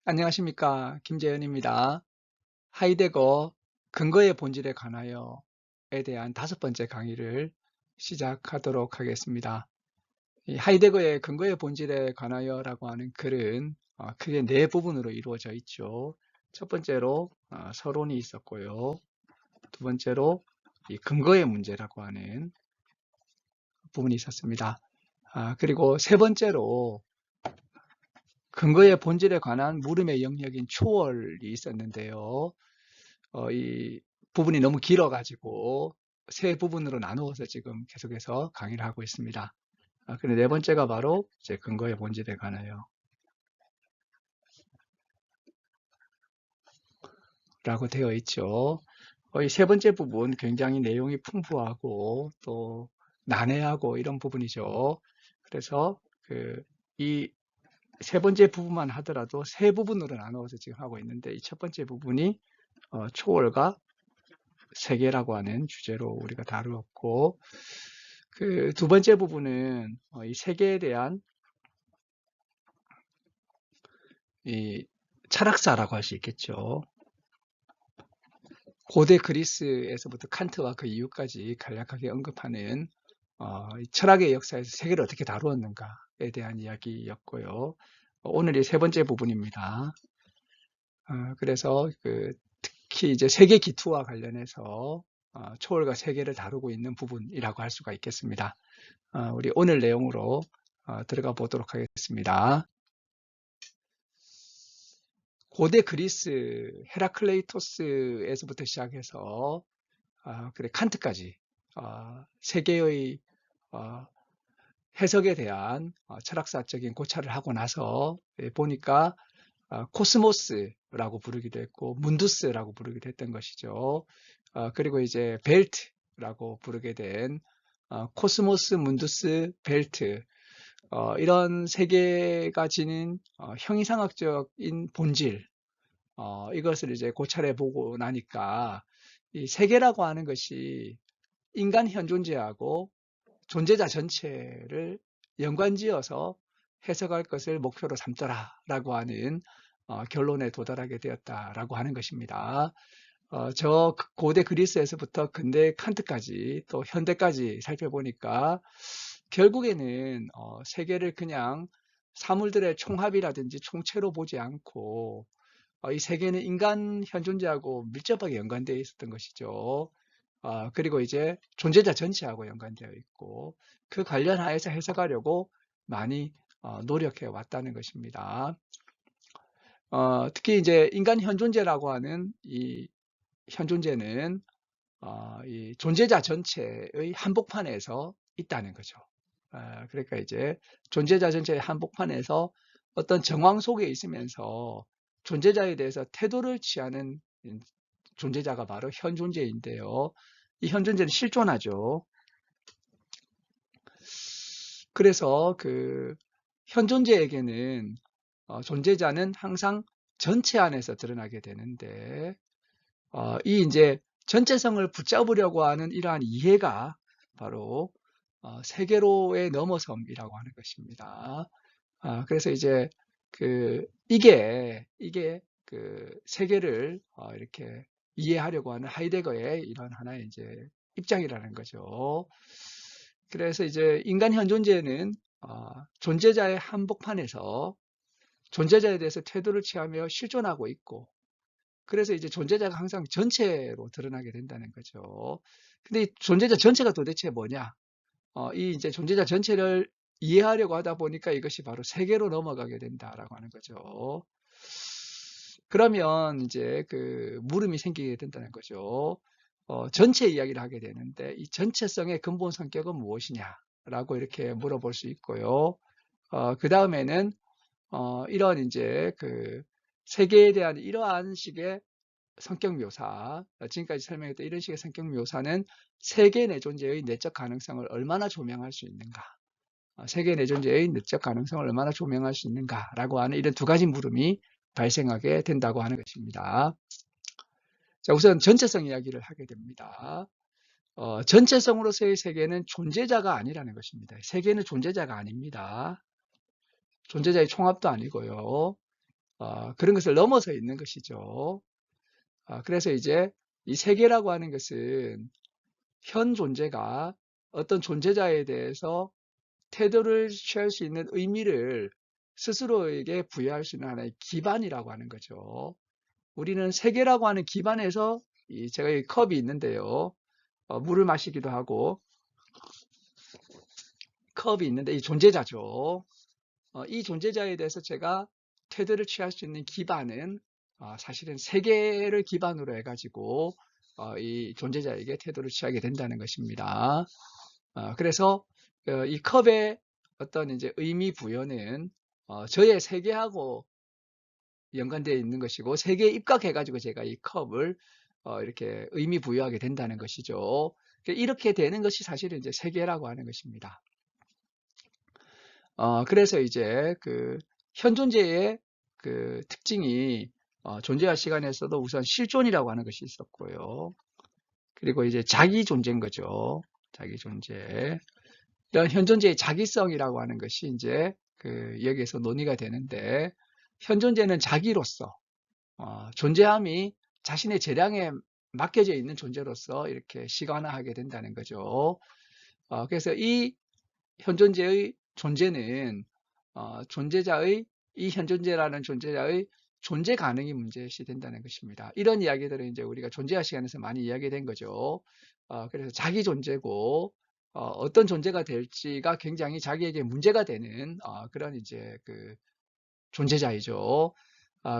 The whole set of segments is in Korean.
안녕하십니까. 김재현입니다. 하이데거 근거의 본질에 관하여에 대한 5번째 강의를 시작하도록 하겠습니다. 이 하이데거의 근거의 본질에 관하여라고 하는 글은 크게 4부분으로 이루어져 있죠. 첫 번째로 서론이 있었고요. 두 번째로 이 근거의 문제라고 하는 부분이 있었습니다. 그리고 세 번째로 근거의 본질에 관한 물음의 영역인 초월이 있었는데요. 이 부분이 너무 길어가지고 세 부분으로 나누어서 지금 계속해서 강의를 하고 있습니다. 근데 네 번째가 바로 이제 근거의 본질에 관하여 라고 되어 있죠. 이 세 번째 부분 굉장히 내용이 풍부하고 또 난해하고 이런 부분이죠. 그래서 이 세 번째 부분만 하더라도 세 부분으로 나누어서 지금 하고 있는데 이 첫 번째 부분이 초월과 세계라고 하는 주제로 우리가 다루었고 그 두 번째 부분은 이 세계에 대한 이 철학사라고 할 수 있겠죠. 고대 그리스에서부터 칸트와 그 이후까지 간략하게 언급하는 이 철학의 역사에서 세계를 어떻게 다루었는가에 대한 이야기였고요. 오늘이 세 번째 부분입니다. 그래서 특히 이제 세계 기투와 관련해서 초월과 세계를 다루고 있는 부분이라고 할 수가 있겠습니다. 우리 오늘 내용으로 들어가 보도록 하겠습니다. 고대 그리스 헤라클레이토스에서부터 시작해서 그래 칸트까지 세계의 해석에 대한 철학사적인 고찰을 하고 나서 보니까 코스모스라고 부르기도 했고 문두스라고 부르기도 했던 것이죠. 그리고 이제 벨트라고 부르게 된 코스모스, 문두스, 벨트 이런 세계가 지닌 형이상학적인 본질 이것을 이제 고찰해 보고 나니까 이 세계라고 하는 것이 인간 현존재하고 존재자 전체를 연관지어서 해석할 것을 목표로 삼더라라고 하는 결론에 도달하게 되었다라고 하는 것입니다. 저 고대 그리스에서부터 근대 칸트까지 또 현대까지 살펴보니까 결국에는 세계를 그냥 사물들의 총합이라든지 총체로 보지 않고 이 세계는 인간 현존자하고 밀접하게 연관되어 있었던 것이죠. 그리고 이제 존재자 전체하고 연관되어 있고 그 관련하에서 해석하려고 많이 노력해 왔다는 것입니다. 특히 이제 인간 현존재라고 하는 이 현존재는 이 존재자 전체의 한복판에서 있다는 거죠. 그러니까 이제 존재자 전체의 한복판에서 어떤 정황 속에 있으면서 존재자에 대해서 태도를 취하는 존재자가 바로 현존재인데요. 이 현존재는 실존하죠. 그래서 그 현존재에게는 존재자는 항상 전체 안에서 드러나게 되는데 이 이제 전체성을 붙잡으려고 하는 이러한 이해가 바로 세계로의 넘어섬이라고 하는 것입니다. 그래서 이제 이게 그 세계를 이렇게 이해하려고 하는 하이데거의 이런 하나의 이제 입장이라는 거죠. 그래서 이제 인간 현존재는 존재자의 한복판에서 존재자에 대해서 태도를 취하며 실존하고 있고 그래서 이제 존재자가 항상 전체로 드러나게 된다는 거죠. 근데 이 존재자 전체가 도대체 뭐냐? 이 이제 존재자 전체를 이해하려고 하다 보니까 이것이 바로 세계로 넘어가게 된다라고 하는 거죠. 그러면 이제 그 물음이 생기게 된다는 거죠. 전체 이야기를 하게 되는데 이 전체성의 근본 성격은 무엇이냐라고 이렇게 물어볼 수 있고요. 그 다음에는 이런 이제 그 세계에 대한 이러한 식의 성격 묘사, 지금까지 설명했던 이런 식의 성격 묘사는 세계 내존재의 내적 가능성을 얼마나 조명할 수 있는가? 세계 내존재의 내적 가능성을 얼마나 조명할 수 있는가라고 하는 이런 두 가지 물음이 발생하게 된다고 하는 것입니다. 자, 우선 전체성 이야기를 하게 됩니다. 전체성으로서의 세계는 존재자가 아니라는 것입니다. 세계는 존재자가 아닙니다. 존재자의 총합도 아니고요. 그런 것을 넘어서 있는 것이죠. 그래서 이제 이 세계라고 하는 것은 현 존재가 어떤 존재자에 대해서 태도를 취할 수 있는 의미를 스스로에게 부여할 수 있는 하나의 기반이라고 하는 거죠. 우리는 세계라고 하는 기반에서 제가 이 컵이 있는데요. 물을 마시기도 하고 컵이 있는데 이 존재자죠. 이 존재자에 대해서 제가 태도를 취할 수 있는 기반은 사실은 세계를 기반으로 해가지고 이 존재자에게 태도를 취하게 된다는 것입니다. 그래서 이 컵의 어떤 이제 의미 부여는 저의 세계하고 연관되어 있는 것이고 세계에 입각해가지고 제가 이 컵을 이렇게 의미 부여하게 된다는 것이죠. 이렇게 되는 것이 사실은 이제 세계라고 하는 것입니다. 그래서 이제 그 현존재의 그 특징이 존재와 시간에서도 우선 실존이라고 하는 것이 있었고요. 그리고 이제 자기 존재인 거죠. 자기 존재. 이런 현존재의 자기성이라고 하는 것이 이제 그 여기에서 논의가 되는데 현존재는 자기로서 존재함이 자신의 재량에 맡겨져 있는 존재로서 이렇게 시간화하게 된다는 거죠. 그래서 이 현존재의 존재는 존재자의 이 현존재라는 존재자의 존재 가능이 문제시 된다는 것입니다. 이런 이야기들은 이제 우리가 존재화 시간에서 많이 이야기된 거죠. 그래서 자기 존재고 어떤 존재가 될지가 굉장히 자기에게 문제가 되는 그런 이제 그 존재자이죠.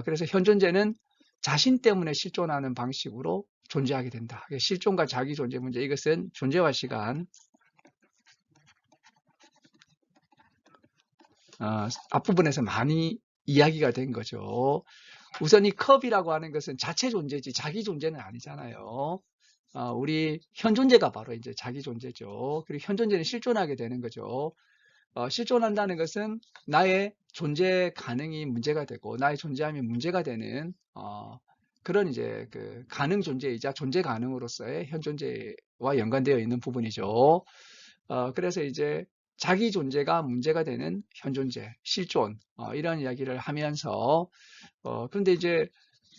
그래서 현존재는 자신 때문에 실존하는 방식으로 존재하게 된다. 실존과 자기 존재 문제, 이것은 존재화 시간 앞부분에서 많이 이야기가 된 거죠. 우선 이 컵이라고 하는 것은 자체 존재지 자기 존재는 아니잖아요. 우리 현존재가 바로 이제 자기 존재죠. 그리고 현존재는 실존하게 되는 거죠. 실존한다는 것은 나의 존재 가능이 문제가 되고 나의 존재함이 문제가 되는 그런 이제 그 가능 존재이자 존재 가능으로서의 현존재와 연관되어 있는 부분이죠. 그래서 이제 자기 존재가 문제가 되는 현존재, 실존 이런 이야기를 하면서 그런데 이제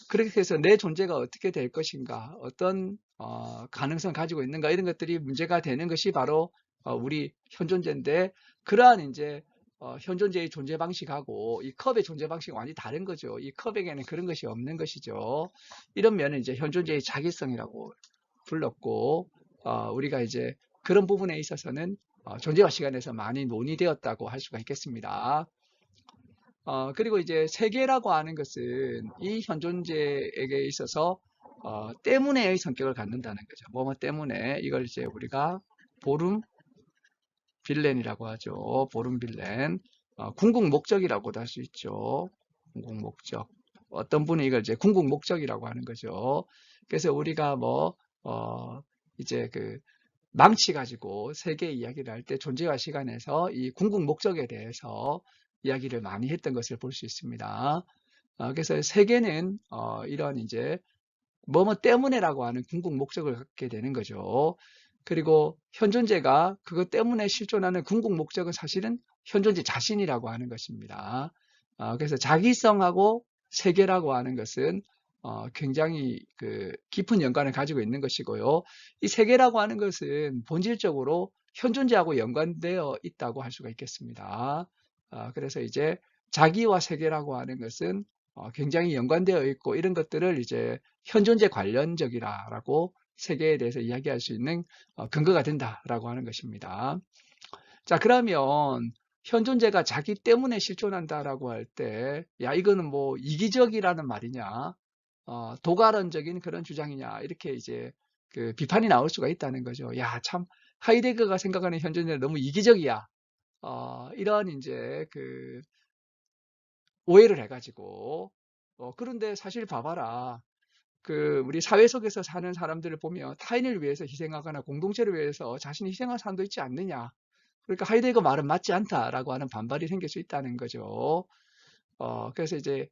그렇게 해서 내 존재가 어떻게 될 것인가, 어떤 가능성 가지고 있는가 이런 것들이 문제가 되는 것이 바로 우리 현존재인데 그러한 이제 현존재의 존재 방식하고 이 컵의 존재 방식이 완전히 다른 거죠. 이 컵에게는 그런 것이 없는 것이죠. 이런 면은 이제 현존재의 자기성이라고 불렀고 우리가 이제 그런 부분에 있어서는 존재화 시간에서 많이 논의되었다고 할 수가 있겠습니다. 그리고 이제 세계라고 하는 것은 이 현존재에게 있어서 때문에의 성격을 갖는다는 거죠. 뭐뭐 때문에 이걸 이제 우리가 보름 빌렌이라고 하죠. 보름 빌렌. 궁극 목적이라고도 할 수 있죠. 궁극 목적. 어떤 분이 이걸 이제 궁극 목적이라고 하는 거죠. 그래서 우리가 이제 그 망치 가지고 세계 이야기를 할 때 존재와 시간에서 이 궁극 목적에 대해서 이야기를 많이 했던 것을 볼 수 있습니다. 그래서 세계는 이런 이제 뭐뭐 때문에라고 하는 궁극 목적을 갖게 되는 거죠. 그리고 현존재가 그것 때문에 실존하는 궁극 목적은 사실은 현존재 자신이라고 하는 것입니다. 그래서 자기성하고 세계라고 하는 것은 굉장히 그 깊은 연관을 가지고 있는 것이고요. 이 세계라고 하는 것은 본질적으로 현존재하고 연관되어 있다고 할 수가 있겠습니다. 그래서 이제 자기와 세계라고 하는 것은 굉장히 연관되어 있고 이런 것들을 이제 현존재 관련적이라고 세계에 대해서 이야기할 수 있는 근거가 된다라고 하는 것입니다. 자, 그러면 현존재가 자기 때문에 실존한다라고 할 때, 야, 이거는 뭐 이기적이라는 말이냐, 도가론적인 그런 주장이냐, 이렇게 이제 그 비판이 나올 수가 있다는 거죠. 야, 참, 하이데거가 생각하는 현존재는 너무 이기적이야. 이런 이제 그 오해를 해가지고, 그런데 사실 봐봐라. 그 우리 사회 속에서 사는 사람들을 보면 타인을 위해서 희생하거나 공동체를 위해서 자신이 희생한 사람도 있지 않느냐. 그러니까 하이데거 말은 맞지 않다라고 하는 반발이 생길 수 있다는 거죠. 그래서 이제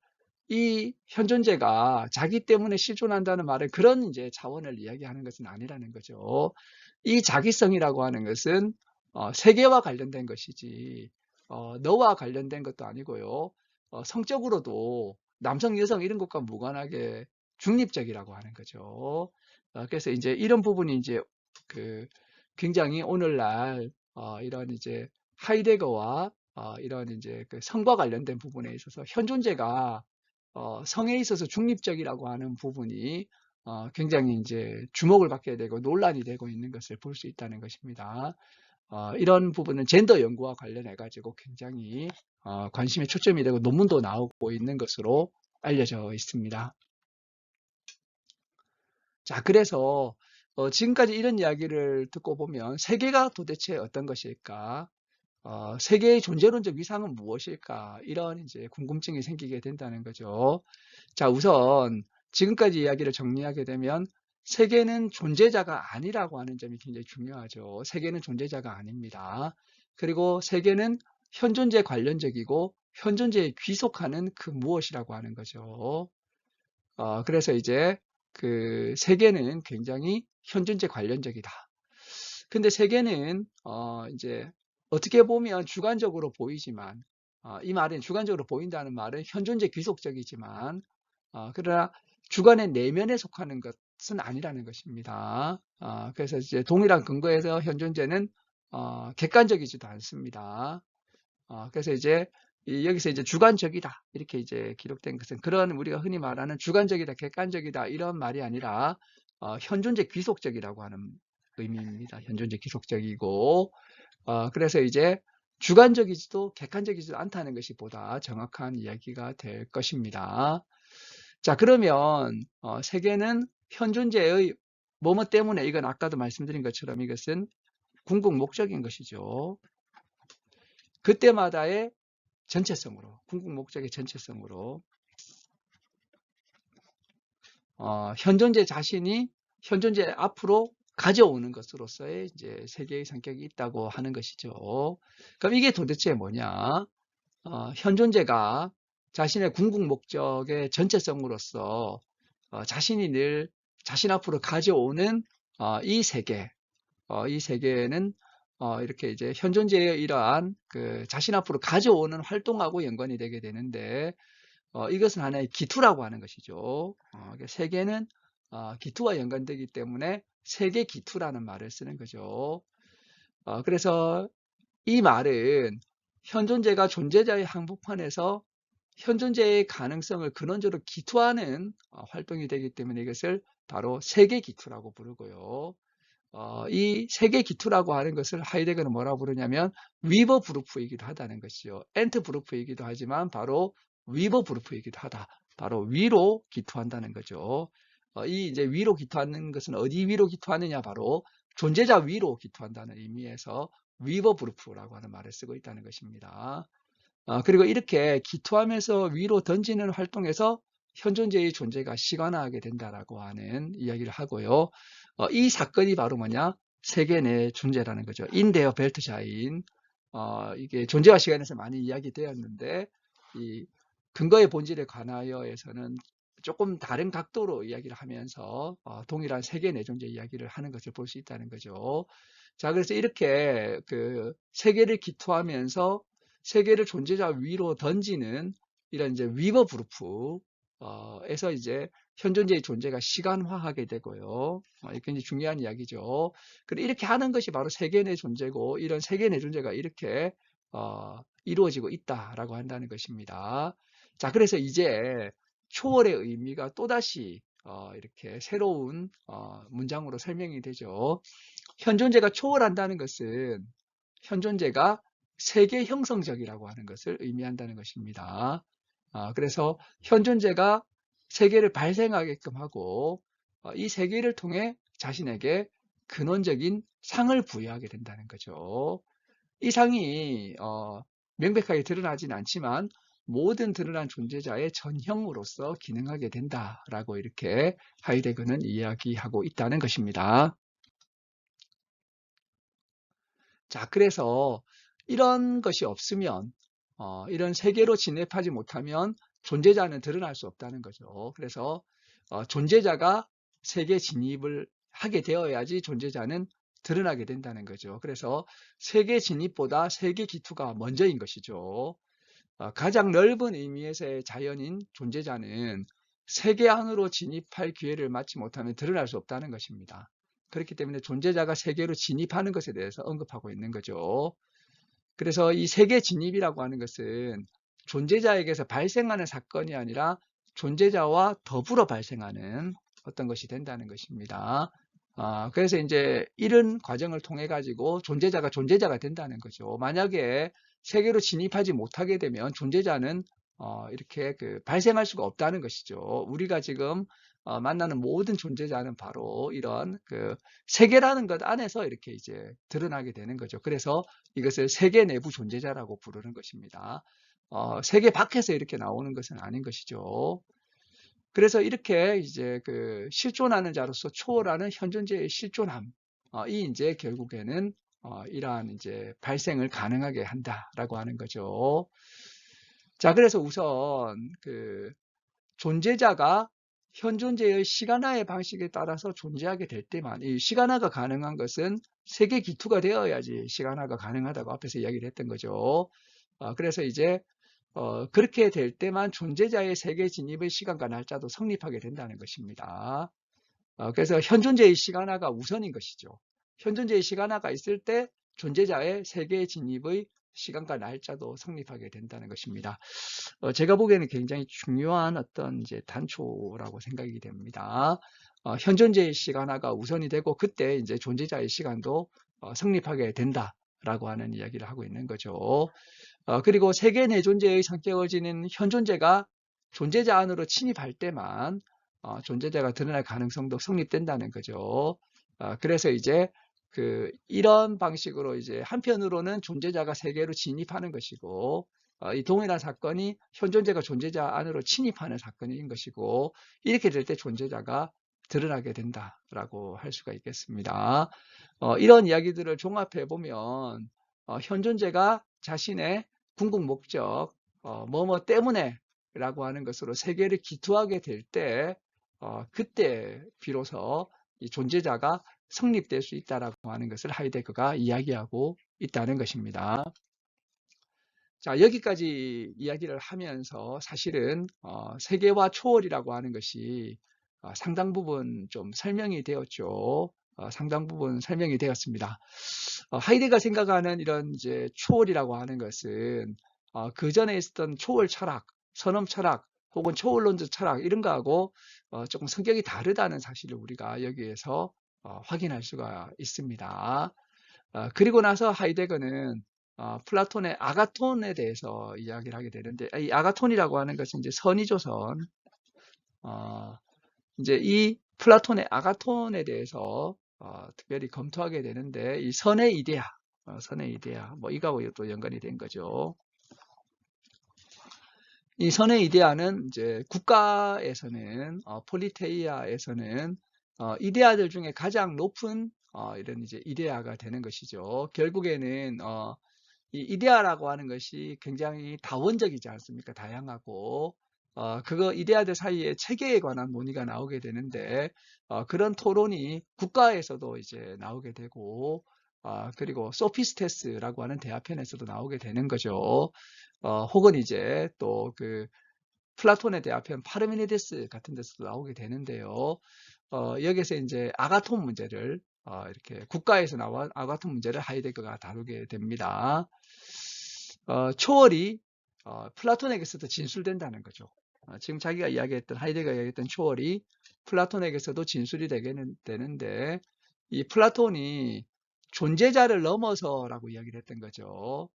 이 현존재가 자기 때문에 실존한다는 말은 그런 이제 차원을 이야기하는 것은 아니라는 거죠. 이 자기성이라고 하는 것은 세계와 관련된 것이지 너와 관련된 것도 아니고요. 성적으로도 남성, 여성 이런 것과 무관하게 중립적이라고 하는 거죠. 그래서 이제 이런 부분이 이제 그 굉장히 오늘날 이런 이제 하이데거와 이런 이제 그 성과 관련된 부분에 있어서 현 존재가 성에 있어서 중립적이라고 하는 부분이 굉장히 이제 주목을 받게 되고 논란이 되고 있는 것을 볼 수 있다는 것입니다. 이런 부분은 젠더 연구와 관련해 가지고 굉장히 관심의 초점이 되고 논문도 나오고 있는 것으로 알려져 있습니다. 자, 그래서 지금까지 이런 이야기를 듣고 보면 세계가 도대체 어떤 것일까? 세계의 존재론적 위상은 무엇일까? 이런 이제 궁금증이 생기게 된다는 거죠. 자, 우선 지금까지 이야기를 정리하게 되면 세계는 존재자가 아니라고 하는 점이 굉장히 중요하죠. 세계는 존재자가 아닙니다. 그리고 세계는 현존재 관련적이고 현존재에 귀속하는 그 무엇이라고 하는 거죠. 그래서 이제 그 세계는 굉장히 현존재 관련적이다. 근데 세계는 이제 어떻게 보면 주관적으로 보이지만 이 말은 주관적으로 보인다는 말은 현존재 귀속적이지만 그러나 주관의 내면에 속하는 것은 아니라는 것입니다. 그래서 이제 동일한 근거에서 현존재는 객관적이지도 않습니다. 그래서 이제 여기서 이제 주관적이다 이렇게 이제 기록된 것은 그런 우리가 흔히 말하는 주관적이다, 객관적이다 이런 말이 아니라 현존재 귀속적이라고 하는 의미입니다. 현존재 귀속적이고 그래서 이제 주관적이지도 객관적이지도 않다는 것이 보다 정확한 이야기가 될 것입니다. 자, 그러면 세계는 현존재의 뭐뭐 때문에 이건 아까도 말씀드린 것처럼 이것은 궁극 목적인 것이죠. 그때마다의 전체성으로, 궁극 목적의 전체성으로 현존재 자신이 현존재 앞으로 가져오는 것으로서의 이제 세계의 성격이 있다고 하는 것이죠. 그럼 이게 도대체 뭐냐? 현존재가 자신의 궁극 목적의 전체성으로서 자신이 늘 자신 앞으로 가져오는 이 세계, 이 세계는 이렇게 이제 현존재의 이러한 그 자신 앞으로 가져오는 활동하고 연관이 되게 되는데 이것은 하나의 기투라고 하는 것이죠. 세계는 기투와 연관되기 때문에 세계 기투라는 말을 쓰는 거죠. 그래서 이 말은 현존재가 존재자의 항복판에서 현존재의 가능성을 근원적으로 기투하는 활동이 되기 때문에 이것을 바로 세계 기투라고 부르고요. 이 세계 기투라고 하는 것을 하이데거는 뭐라고 부르냐면 위버 브루프이기도 하다는 것이죠. 엔트 브루프이기도 하지만 바로 위버 브루프이기도 하다. 바로 위로 기투한다는 거죠. 이 이제 위로 기투하는 것은 어디 위로 기투하느냐 바로 존재자 위로 기투한다는 의미에서 위버 브루프라고 하는 말을 쓰고 있다는 것입니다. 그리고 이렇게 기투하면서 위로 던지는 활동에서 현존재의 존재가 시간화하게 된다라고 하는 이야기를 하고요. 이 사건이 바로 뭐냐? 세계 내 존재라는 거죠. 인데어 벨트샤인. 이게 존재와 시간에서 많이 이야기되었는데 이 근거의 본질에 관하여에서는 조금 다른 각도로 이야기를 하면서 동일한 세계 내 존재 이야기를 하는 것을 볼 수 있다는 거죠. 자, 그래서 이렇게 그 세계를 기투하면서 세계를 존재자 위로 던지는 이런 이제 위버 브루프에서 이제 현존재의 존재가 시간화하게 되고요. 이게 굉장히 중요한 이야기죠. 그리고 이렇게 하는 것이 바로 세계 내 존재고 이런 세계 내 존재가 이렇게 이루어지고 있다라고 한다는 것입니다. 자, 그래서 이제 초월의 의미가 또다시 이렇게 새로운 문장으로 설명이 되죠. 현존재가 초월한다는 것은 현존재가 세계 형성적이라고 하는 것을 의미한다는 것입니다. 그래서 현존재가 세계를 발생하게끔 하고 이 세계를 통해 자신에게 근원적인 상을 부여하게 된다는 거죠. 이 상이 명백하게 드러나진 않지만 모든 드러난 존재자의 전형으로서 기능하게 된다라고 이렇게 하이데거는 이야기하고 있다는 것입니다. 자, 그래서 이런 것이 없으면 이런 세계로 진입하지 못하면 존재자는 드러날 수 없다는 거죠. 그래서 존재자가 세계 진입을 하게 되어야지 존재자는 드러나게 된다는 거죠. 그래서 세계 진입보다 세계 기투가 먼저인 것이죠. 가장 넓은 의미에서의 자연인 존재자는 세계 안으로 진입할 기회를 맞지 못하면 드러날 수 없다는 것입니다. 그렇기 때문에 존재자가 세계로 진입하는 것에 대해서 언급하고 있는 거죠. 그래서 이 세계 진입이라고 하는 것은 존재자에게서 발생하는 사건이 아니라 존재자와 더불어 발생하는 어떤 것이 된다는 것입니다. 그래서 이제 이런 과정을 통해 가지고 존재자가 된다는 거죠. 만약에 세계로 진입하지 못하게 되면 존재자는 이렇게 발생할 수가 없다는 것이죠. 우리가 지금 만나는 모든 존재자는 바로 이런 세계라는 것 안에서 이렇게 이제 드러나게 되는 거죠. 그래서 이것을 세계 내부 존재자라고 부르는 것입니다. 세계 밖에서 이렇게 나오는 것은 아닌 것이죠. 그래서 이렇게 이제 실존하는 자로서 초월하는 현존재의 실존함, 이 이제 결국에는 이러한 이제 발생을 가능하게 한다라고 하는 거죠. 자, 그래서 우선 존재자가 현존재의 시간화의 방식에 따라서 존재하게 될 때만, 이 시간화가 가능한 것은 세계 기투가 되어야지 시간화가 가능하다고 앞에서 이야기를 했던 거죠. 그래서 이제 그렇게 될 때만 존재자의 세계 진입의 시간과 날짜도 성립하게 된다는 것입니다. 그래서 현존재의 시간화가 우선인 것이죠. 현존재의 시간화가 있을 때 존재자의 세계 진입의 시간과 날짜도 성립하게 된다는 것입니다. 제가 보기에는 굉장히 중요한 어떤 이제 단초라고 생각이 됩니다. 현존재의 시간화가 우선이 되고 그때 이제 존재자의 시간도 성립하게 된다라고 하는 이야기를 하고 있는 거죠. 그리고 세계 내존재의 성격을 지닌 현존재가 존재자 안으로 침입할 때만 존재자가 드러날 가능성도 성립된다는 거죠. 그래서 이제 이런 방식으로 이제 한편으로는 존재자가 세계로 진입하는 것이고, 이 동일한 사건이 현존재가 존재자 안으로 침입하는 사건인 것이고, 이렇게 될 때 존재자가 드러나게 된다라고 할 수가 있겠습니다. 이런 이야기들을 종합해 보면 현존재가 자신의 궁극 목적, 뭐뭐 때문에 라고 하는 것으로 세계를 기투하게 될 때, 그때 비로소 이 존재자가 성립될 수 있다라고 하는 것을 하이데거가 이야기하고 있다는 것입니다. 자, 여기까지 이야기를 하면서 사실은 세계화 초월이라고 하는 것이 상당 부분 좀 설명이 되었죠. 상당 부분 설명이 되었습니다. 하이데거가 생각하는 이런 이제 초월이라고 하는 것은 그 전에 있었던 초월 철학, 선험 철학, 혹은 초월론적 철학 이런 거하고 조금 성격이 다르다는 사실을 우리가 여기에서 확인할 수가 있습니다. 그리고 나서 하이데거는 플라톤의 아가톤에 대해서 이야기를 하게 되는데, 이 아가톤이라고 하는 것은 이제 선의조선, 이제 이 플라톤의 아가톤에 대해서 특별히 검토하게 되는데, 이 선의 이데아, 뭐 이거하고 또 연관이 된 거죠. 이 선의 이데아는 이제 국가에서는 폴리테이아에서는 이데아들 중에 가장 높은 이런 이제 이데아가 되는 것이죠. 결국에는 이 이데아라고 하는 것이 굉장히 다원적이지 않습니까? 다양하고 그거 이데아들 사이에 체계에 관한 논의가 나오게 되는데 그런 토론이 국가에서도 이제 나오게 되고 그리고 소피스테스라고 하는 대화편에서도 나오게 되는 거죠. 혹은 이제 또 플라톤의 대화편 파르메니데스 같은 데서도 나오게 되는데요. 여기서 이제 아가톤 문제를 이렇게 국가에서 나온 아가톤 문제를 하이데거가 다루게 됩니다. 초월이 플라톤에게서도 진술된다는 거죠. 지금 자기가 이야기했던 하이데거가 이야기했던 초월이 플라톤에게서도 진술이 되는데 이 플라톤이 존재자를 넘어서라고 이야기를 했던 거죠.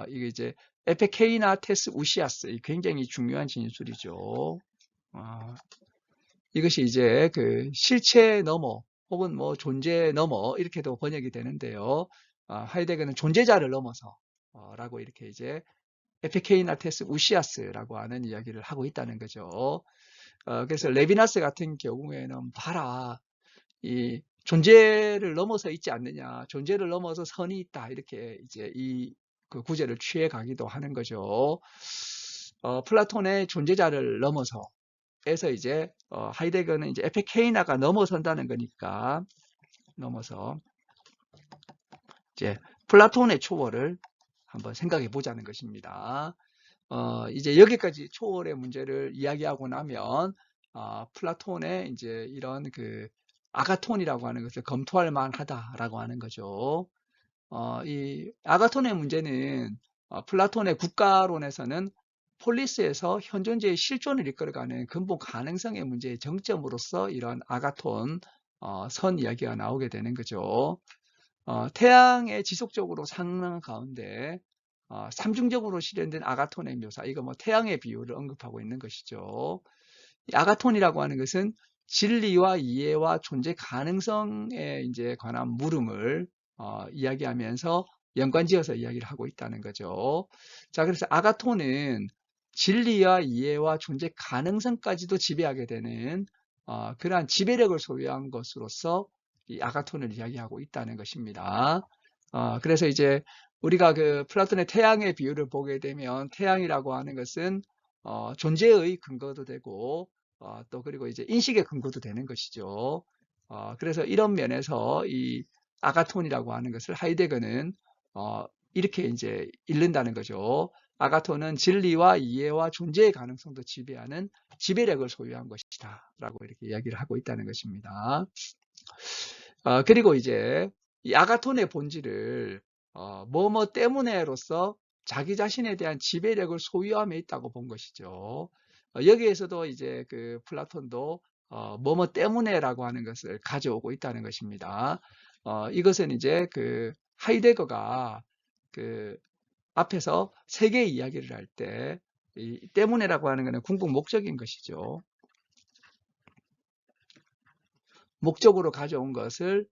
이게 이제 에페케이나테스 우시아스, 굉장히 중요한 진술이죠. 이것이 이제 실체 넘어 혹은 뭐 존재 넘어 이렇게도 번역이 되는데요. 하이데거는 존재자를 넘어서 라고 이렇게 이제 에피케이나테스 우시아스라고 하는 이야기를 하고 있다는 거죠. 그래서 레비나스 같은 경우에는 봐라, 이 존재를 넘어서 있지 않느냐, 존재를 넘어서 선이 있다, 이렇게 이제 그 구제를 취해 가기도 하는 거죠. 플라톤의 존재자를 넘어서에서 이제 하이데거는 이제 에피케이나가 넘어선다는 거니까 넘어서 이제 플라톤의 초월을 한번 생각해 보자는 것입니다. 이제 여기까지 초월의 문제를 이야기하고 나면 플라톤의 이제 이런 그 아가톤이라고 하는 것을 검토할 만하다라고 하는 거죠. 이 아가톤의 문제는 플라톤의 국가론에서는 폴리스에서 현존제의 실존을 이끌어가는 근본 가능성의 문제의 정점으로서 이런 아가톤 선 이야기가 나오게 되는 거죠. 태양의 지속적으로 상승 가운데 삼중적으로 실현된 아가톤의 묘사, 이거 뭐 태양의 비유를 언급하고 있는 것이죠. 이 아가톤이라고 하는 것은 진리와 이해와 존재 가능성에 이제 관한 물음을 이야기하면서 연관지어서 이야기를 하고 있다는 거죠. 자, 그래서 아가톤은 진리와 이해와 존재 가능성까지도 지배하게 되는 그러한 지배력을 소유한 것으로서 이 아가톤을 이야기하고 있다는 것입니다. 그래서 이제 우리가 그 플라톤의 태양의 비유를 보게 되면 태양이라고 하는 것은 존재의 근거도 되고 또 그리고 이제 인식의 근거도 되는 것이죠. 그래서 이런 면에서 이 아가톤이라고 하는 것을 하이데거는 이렇게 이제 읽는다는 거죠. 아가톤은 진리와 이해와 존재의 가능성도 지배하는 지배력을 소유한 것이다 라고 이렇게 이야기를 하고 있다는 것입니다. 그리고 이제 이 아가톤의 본질을 뭐뭐 때문에로서 자기 자신에 대한 지배력을 소유함에 있다고 본 것이죠. 여기에서도 이제 그 플라톤도 뭐뭐 때문에라고 하는 것을 가져오고 있다는 것입니다. 이것은 이제 그 하이데거가 그 앞에서 세계 이야기를 할 때 이 때문에라고 하는 것은 궁극 목적인 것이죠. 목적으로 가져온 것을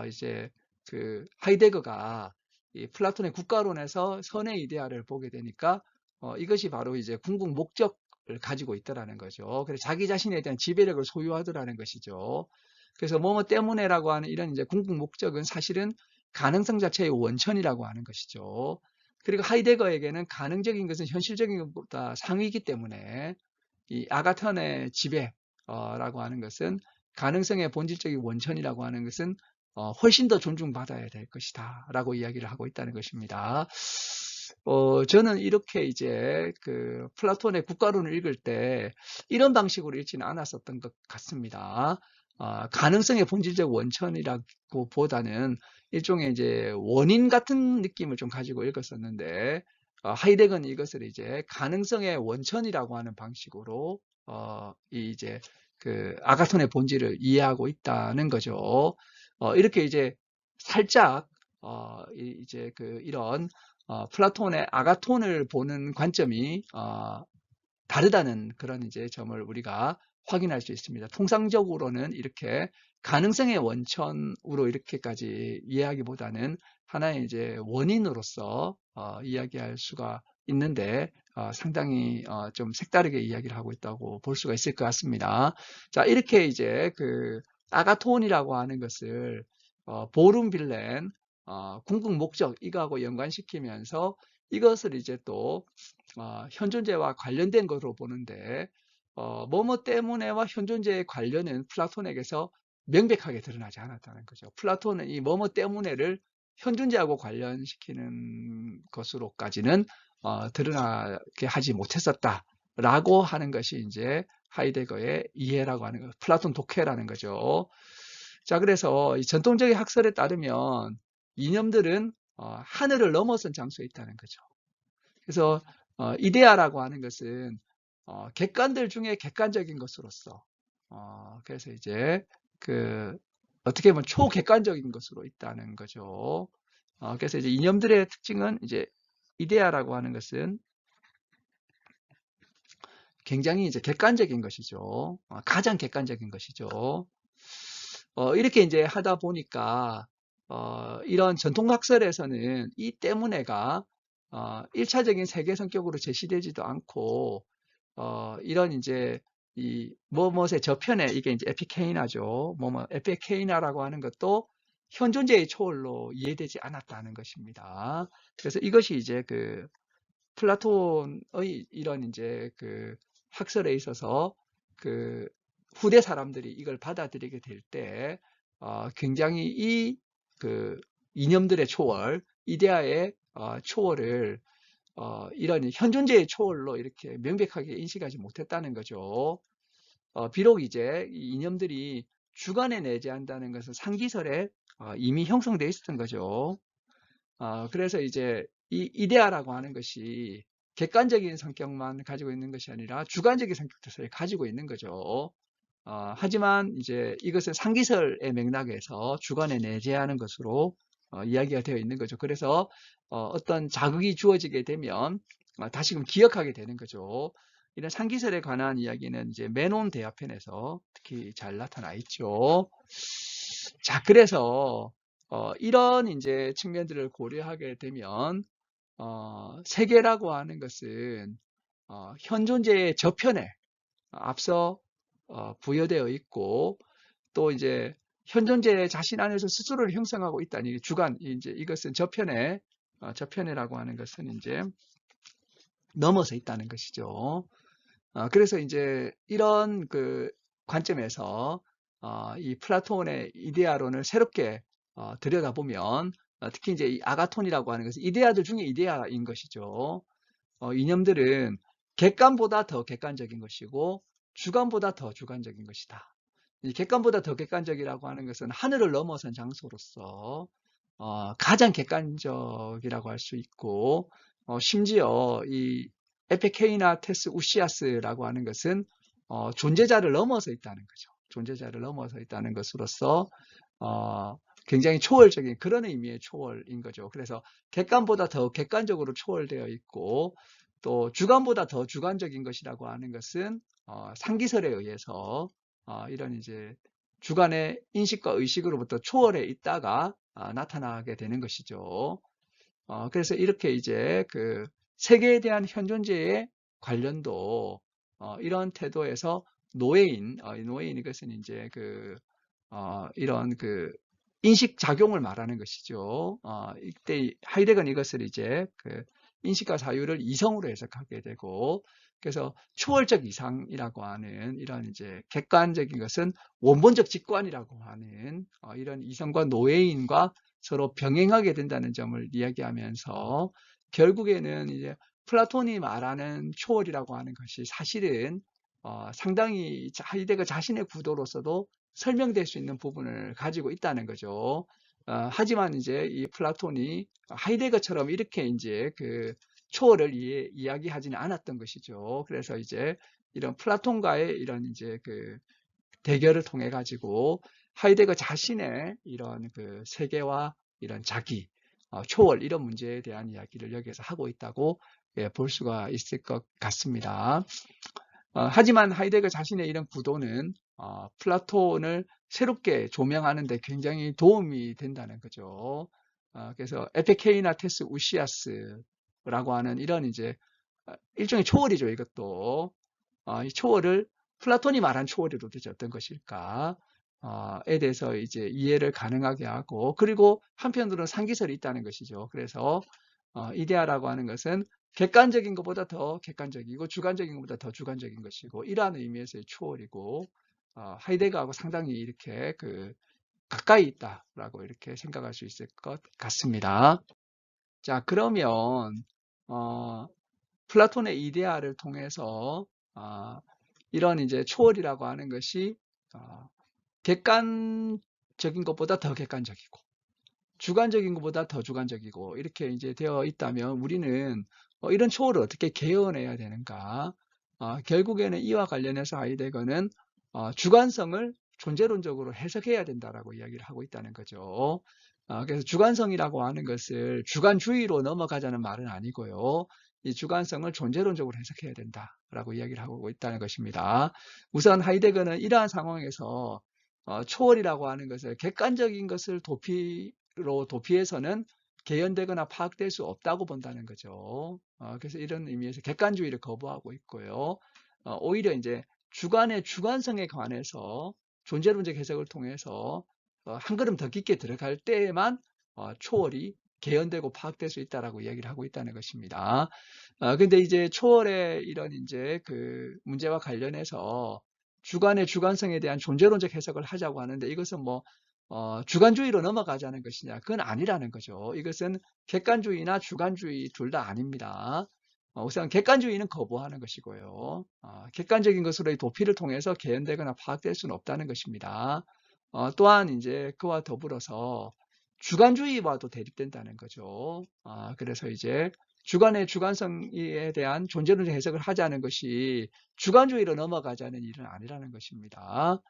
이제 그 하이데거가 이 플라톤의 국가론에서 선의 이데아를 보게 되니까 이것이 바로 이제 궁극 목적을 가지고 있다라는 거죠. 그래서 자기 자신에 대한 지배력을 소유하더라는 것이죠. 그래서 뭐뭐 때문에라고 하는 이런 이제 궁극 목적은 사실은 가능성 자체의 원천이라고 하는 것이죠. 그리고 하이데거에게는 가능적인 것은 현실적인 것보다 상위이기 때문에 이 아가톤의 지배라고 하는 것은 가능성의 본질적인 원천이라고 하는 것은 훨씬 더 존중받아야 될 것이다 라고 이야기를 하고 있다는 것입니다. 저는 이렇게 이제 그 플라톤의 국가론을 읽을 때 이런 방식으로 읽지는 않았었던 것 같습니다. 가능성의 본질적 원천이라고 보다는 일종의 이제 원인 같은 느낌을 좀 가지고 읽었었는데 하이데거는 이것을 이제 가능성의 원천이라고 하는 방식으로 이제 그 아가톤의 본질을 이해하고 있다는 거죠. 이렇게 이제 살짝 이제 그 이런 플라톤의 아가톤을 보는 관점이 다르다는 그런 이제 점을 우리가 확인할 수 있습니다. 통상적으로는 이렇게 가능성의 원천으로 이렇게까지 이해하기보다는 하나의 이제 원인으로서 이야기할 수가 있는데 상당히 좀 색다르게 이야기를 하고 있다고 볼 수가 있을 것 같습니다. 자, 이렇게 이제 그 아가톤이라고 하는 것을 보름 빌렌 궁극 목적 이거하고 연관시키면서 이것을 이제 또 현존제와 관련된 것으로 보는데 뭐뭐 때문에와 현존제의 관련은 플라톤에게서 명백하게 드러나지 않았다는 거죠. 플라톤은 이 뭐뭐 때문에를 현존제하고 관련시키는 것으로까지는 드러나게 하지 못했었다라고 하는 것이 이제 하이데거의 이해라고 하는 거, 플라톤 독해라는 거죠. 자, 그래서 이 전통적인 학설에 따르면 이념들은 하늘을 넘어선 장소에 있다는 거죠. 그래서 이데아라고 하는 것은 객관들 중에 객관적인 것으로서 그래서 이제 그 어떻게 보면 초객관적인 것으로 있다는 거죠. 그래서 이제 이념들의 특징은 이제 이데아라고 하는 것은 굉장히 이제 객관적인 것이죠. 가장 객관적인 것이죠. 이렇게 이제 하다 보니까 이런 전통학설에서는 이 때문에가 1차적인 세계 성격으로 제시되지도 않고 이런 이제 이 뭐뭇의 저편에 이게 이제 에피케이나죠. 뭐뭐 에피케이나라고 하는 것도 현존제의 초월로 이해되지 않았다는 것입니다. 그래서 이것이 이제 그 플라톤의 이런 이제 그 학설에 있어서 그 후대 사람들이 이걸 받아들이게 될 때 굉장히 이 그 이념들의 초월, 이데아의 초월을 이런 현존재의 초월로 이렇게 명백하게 인식하지 못했다는 거죠. 비록 이제 이 이념들이 주관에 내재한다는 것은 상기설에 이미 형성되어 있었던 거죠. 그래서 이제 이 이데아라고 하는 것이 객관적인 성격만 가지고 있는 것이 아니라 주관적인 성격도 가지고 있는 거죠. 하지만 이제 이것은 상기설의 맥락에서 주관에 내재하는 것으로 이야기가 되어 있는 거죠. 그래서 어떤 자극이 주어지게 되면 다시금 기억하게 되는 거죠. 이런 상기설에 관한 이야기는 이제 메논 대화편에서 특히 잘 나타나 있죠. 자, 그래서 이런 이제 측면들을 고려하게 되면 세계라고 하는 것은 현존재의 저편에 앞서 부여되어 있고 또 이제 현존재 자신 안에서 스스로를 형성하고 있다니 주관 이제 이것은 저편에라고 하는 것은 이제 넘어서 있다는 것이죠. 그래서 이제 이런 그 관점에서 이 플라톤의 이데아론을 새롭게 들여다보면 특히 이제 이 아가톤이라고 하는 것은 이데아들 중에 이데아인 것이죠. 이념들은 객관보다 더 객관적인 것이고 주관보다 더 주관적인 것이다. 이 객관보다 더 객관적이라고 하는 것은 하늘을 넘어선 장소로서 가장 객관적이라고 할 수 있고 심지어 이 에페케이나테스 우시아스라고 하는 것은 존재자를 넘어서 있다는 거죠. 존재자를 넘어서 있다는 것으로서 굉장히 초월적인 그런 의미의 초월인 거죠. 그래서 객관보다 더 객관적으로 초월되어 있고 또 주관보다 더 주관적인 것이라고 하는 것은 상기설에 의해서 이런 이제 주관의 인식과 의식으로부터 초월해 있다가 나타나게 되는 것이죠. 그래서 이렇게 이제 그 세계에 대한 현존재의 관련도 이런 태도에서 노예인 이것은 이제 이런 그 인식 작용을 말하는 것이죠. 이때 하이데거는 이것을 이제 그 인식과 사유를 이성으로 해석하게 되고 그래서 초월적 이상이라고 하는 이런 이제 객관적인 것은 원본적 직관이라고 하는 이런 이성과 노예인과 서로 병행하게 된다는 점을 이야기하면서 결국에는 이제 플라톤이 말하는 초월이라고 하는 것이 사실은 상당히 하이데거 자신의 구도로서도 설명될 수 있는 부분을 가지고 있다는 거죠. 하지만 이제 이 플라톤이 하이데거처럼 이렇게 이제 그 초월을 이야기하지는 않았던 것이죠. 그래서 이제 이런 플라톤과의 이런 이제 그 대결을 통해 가지고 하이데거 자신의 이런 그 세계와 이런 자기, 초월 이런 문제에 대한 이야기를 여기에서 하고 있다고 볼 수가 있을 것 같습니다. 하지만 하이데거 자신의 이런 구도는 플라톤을 새롭게 조명하는 데 굉장히 도움이 된다는 거죠. 그래서 에페케이나테스 우시아스라고 하는 이런 이제 일종의 초월이죠. 이것도 이 초월을 플라톤이 말한 초월이 도대체 어떤 것일까? 에 대해서 이제 이해를 가능하게 하고 그리고 한편으로는 상기설이 있다는 것이죠. 그래서 이데아라고 하는 것은 객관적인 것보다 더 객관적이고 주관적인 것보다 더 주관적인 것이고 이러한 의미에서의 초월이고 하이데거하고 상당히 이렇게 그 가까이 있다라고 이렇게 생각할 수 있을 것 같습니다. 자, 그러면 플라톤의 이데아를 통해서 이런 이제 초월이라고 하는 것이 객관적인 것보다 더 객관적이고 주관적인 것보다 더 주관적이고 이렇게 이제 되어 있다면 우리는 이런 초월을 어떻게 개연해야 되는가? 결국에는 이와 관련해서 하이데거는 주관성을 존재론적으로 해석해야 된다라고 이야기를 하고 있다는 거죠. 그래서 주관성이라고 하는 것을 주관주의로 넘어가자는 말은 아니고요. 이 주관성을 존재론적으로 해석해야 된다라고 이야기를 하고 있다는 것입니다. 우선 하이데거는 이러한 상황에서 초월이라고 하는 것을 객관적인 것을 도피해서는 개연되거나 파악될 수 없다고 본다는 거죠. 그래서 이런 의미에서 객관주의를 거부하고 있고요. 오히려 이제 주관의 주관성에 관해서 존재론적 해석을 통해서 한 걸음 더 깊게 들어갈 때에만 초월이 개연되고 파악될 수 있다라고 이야기를 하고 있다는 것입니다. 근데 이제 초월의 이런 이제 그 문제와 관련해서 주관의 주관성에 대한 존재론적 해석을 하자고 하는데 이것은 뭐 주관주의로 넘어가자는 것이냐? 그건 아니라는 거죠. 이것은 객관주의나 주관주의 둘 다 아닙니다. 우선 객관주의는 거부하는 것이고요. 객관적인 것으로의 도피를 통해서 개연되거나 파악될 수는 없다는 것입니다. 또한 이제 그와 더불어서 주관주의와도 대립된다는 거죠. 그래서 이제 주관의 주관성에 대한 존재론적 해석을 하자는 것이 주관주의로 넘어가자는 일은 아니라는 것입니다.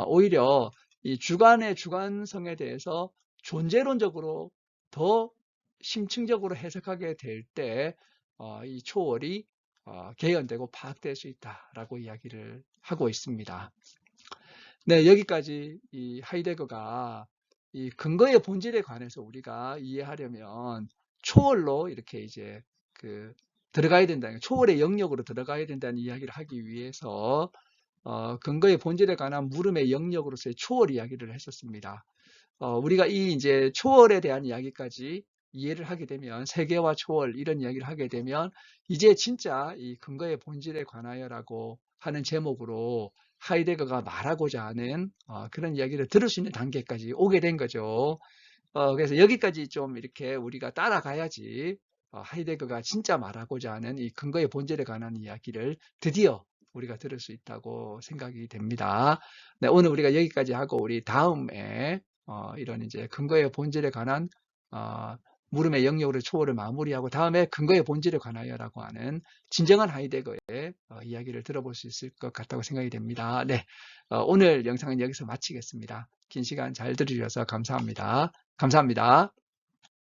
오히려 이 주관의 주관성에 대해서 존재론적으로 더 심층적으로 해석하게 될 때 이 초월이 개연되고 파악될 수 있다라고 이야기를 하고 있습니다. 네, 여기까지 이 하이데거가 이 근거의 본질에 관해서 우리가 이해하려면 초월로 이렇게 이제 들어가야 된다는, 초월의 영역으로 들어가야 된다는 이야기를 하기 위해서 근거의 본질에 관한 물음의 영역으로서의 초월 이야기를 했었습니다. 우리가 이 이제 초월에 대한 이야기까지 이해를 하게 되면, 세계와 초월 이런 이야기를 하게 되면 이제 진짜 이 근거의 본질에 관하여라고 하는 제목으로 하이데거가 말하고자 하는 그런 이야기를 들을 수 있는 단계까지 오게 된 거죠. 그래서 여기까지 좀 이렇게 우리가 따라가야지 하이데거가 진짜 말하고자 하는 이 근거의 본질에 관한 이야기를 드디어 우리가 들을 수 있다고 생각이 됩니다. 네, 오늘 우리가 여기까지 하고 우리 다음에 이런 이제 근거의 본질에 관한 물음의 영역으로 초월을 마무리하고 다음에 근거의 본질에 관하여라고 하는 진정한 하이데거의 이야기를 들어볼 수 있을 것 같다고 생각이 됩니다. 네, 오늘 영상은 여기서 마치겠습니다. 긴 시간 잘 들으셔서 감사합니다. 감사합니다.